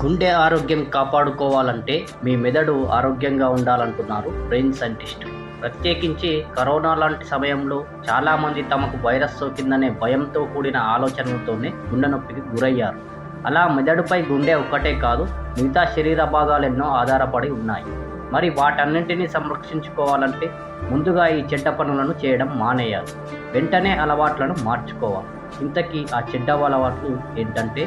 గుండె ఆరోగ్యం కాపాడుకోవాలంటే మీ మెదడు ఆరోగ్యంగా ఉండాలంటున్నారు బ్రెయిన్ సైంటిస్టులు. ప్రత్యేకించి కరోనా లాంటి సమయంలో చాలామంది తమకు వైరస్ సోకిందనే భయంతో కూడిన ఆలోచనలతోనే గుండె నొప్పికి గురయ్యారు. అలా మెదడుపై గుండె ఒక్కటే కాదు, మిగతా శరీర భాగాలెన్నో ఆధారపడి ఉన్నాయి. మరి వాటన్నింటినీ సంరక్షించుకోవాలంటే ముందుగా ఈ చెడ్డ పనులను చేయడం మానేయాలి. వెంటనే అలవాట్లను మార్చుకోవాలి. ఇంతకీ ఆ చెడ్డ అలవాట్లు ఏంటంటే,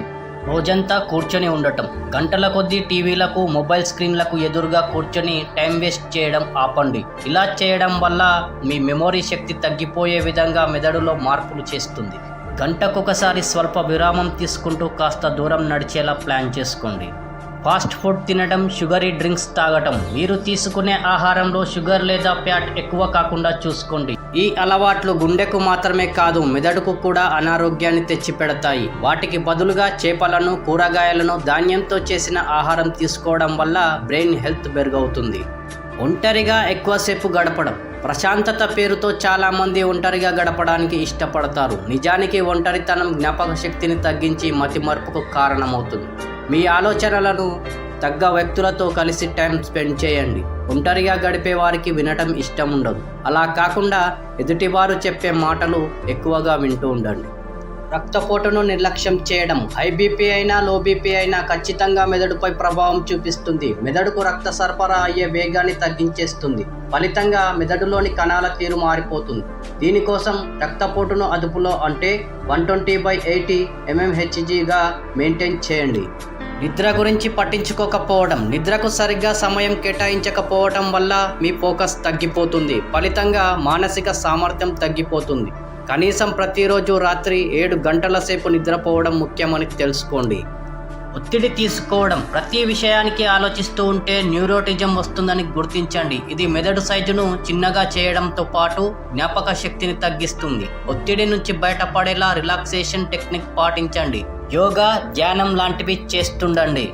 రోజంతా కూర్చొని ఉండటం. గంటల కొద్దీ టీవీలకు, మొబైల్ స్క్రీన్లకు ఎదురుగా కూర్చొని టైం వేస్ట్ చేయడం ఆపండి. ఇలా చేయడం వల్ల మీ మెమొరీ శక్తి తగ్గిపోయే విధంగా మెదడులో మార్పులు చేస్తుంది. గంటకొకసారి స్వల్ప విరామం తీసుకుంటూ కాస్త దూరం నడిచేలా ప్లాన్ చేసుకోండి. ఫాస్ట్ ఫుడ్ తినడం, షుగరీ డ్రింక్స్ తాగటం. మీరు తీసుకునే ఆహారంలో షుగర్ లేదా ఫ్యాట్ ఎక్కువ కాకుండా చూసుకోండి. ఈ అలవాట్లు గుండెకు మాత్రమే కాదు, మెదడుకు కూడా అనారోగ్యాన్ని తెచ్చిపెడతాయి. వాటికి బదులుగా చేపలను, కూరగాయలను, ధాన్యంతో చేసిన ఆహారం తీసుకోవడం వల్ల బ్రెయిన్ హెల్త్ మెరుగవుతుంది. ఒంటరిగా ఎక్కువసేపు గడపడం. ప్రశాంతత పేరుతో చాలామంది ఒంటరిగా గడపడానికి ఇష్టపడతారు. నిజానికి ఒంటరితనం జ్ఞాపక శక్తిని తగ్గించి మతిమరుపుకు కారణమవుతుంది. మీ ఆలోచనలను తగ్గ వ్యక్తులతో కలిసి టైం స్పెండ్ చేయండి. ఒంటరిగా గడిపే వారికి వినటం ఇష్టం ఉండదు. అలా కాకుండా ఎదుటివారు చెప్పే మాటలు ఎక్కువగా వింటూ ఉండండి. రక్తపోటును నిర్లక్ష్యం చేయడం. హై బీపీ అయినా, లో బీపీ అయినా ఖచ్చితంగా మెదడుపై ప్రభావం చూపిస్తుంది. మెదడుకు రక్త సరఫరా అయ్యే వేగాన్ని తగ్గించేస్తుంది. ఫలితంగా మెదడులోని కణాల తీరు మారిపోతుంది. దీనికోసం రక్తపోటును అదుపులో అంటే 120/80 mmHgగా మెయింటైన్ చేయండి. నిద్ర గురించి పట్టించుకోకపోవడం. నిద్రకు సరిగ్గా సమయం కేటాయించకపోవడం వల్ల మీ ఫోకస్ తగ్గిపోతుంది. ఫలితంగా మానసిక సామర్థ్యం తగ్గిపోతుంది. కనీసం ప్రతిరోజు రాత్రి 7 గంటల సేపు నిద్రపోవడం ముఖ్యమని తెలుసుకోండి. ఒత్తిడి తీసుకోవడం. ప్రతి విషయానికి ఆలోచిస్తూ ఉంటే న్యూరోటిజం వస్తుందని గుర్తించండి. ఇది మెదడు సైజును చిన్నగా చేయడంతో పాటు జ్ఞాపక శక్తిని తగ్గిస్తుంది. ఒత్తిడి నుంచి బయటపడేలా రిలాక్సేషన్ టెక్నిక్ పాటించండి. యోగా, ధ్యానం లాంటివి చేస్తుండండి.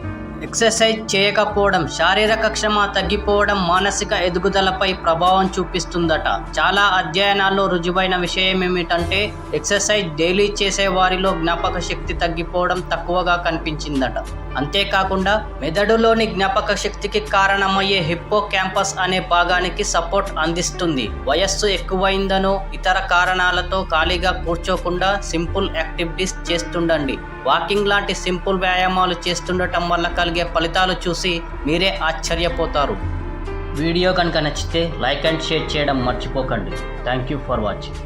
ఎక్సర్సైజ్ చేయకపోవడం. శారీరక శ్రమ తగ్గిపోవడం మానసిక ఎదుగుదలపై ప్రభావం చూపిస్తుందట. చాలా అధ్యయనాల్లో రుజువైన విషయం ఏమిటంటే, ఎక్సర్సైజ్ డైలీ చేసే వారిలో జ్ఞాపక శక్తి తగ్గిపోవడం తక్కువగా కనిపించిందట. అంతేకాకుండా మెదడులోని జ్ఞాపక శక్తికి కారణమయ్యే హిప్పో క్యాంపస్ అనే భాగానికి సపోర్ట్ అందిస్తుంది. వయస్సు ఎక్కువైందనో ఇతర కారణాలతో ఖాళీగా కూర్చోకుండా సింపుల్ యాక్టివిటీస్ చేస్తుండండి. వాకింగ్ లాంటి సింపుల్ వ్యాయామాలు చేస్తుండటం వల్ల కలిగే ఫలితాలు చూసి మీరే ఆశ్చర్యపోతారు. వీడియో కనుక నచ్చితే లైక్ అండ్ షేర్ చేయడం మర్చిపోకండి. Thank you for watching.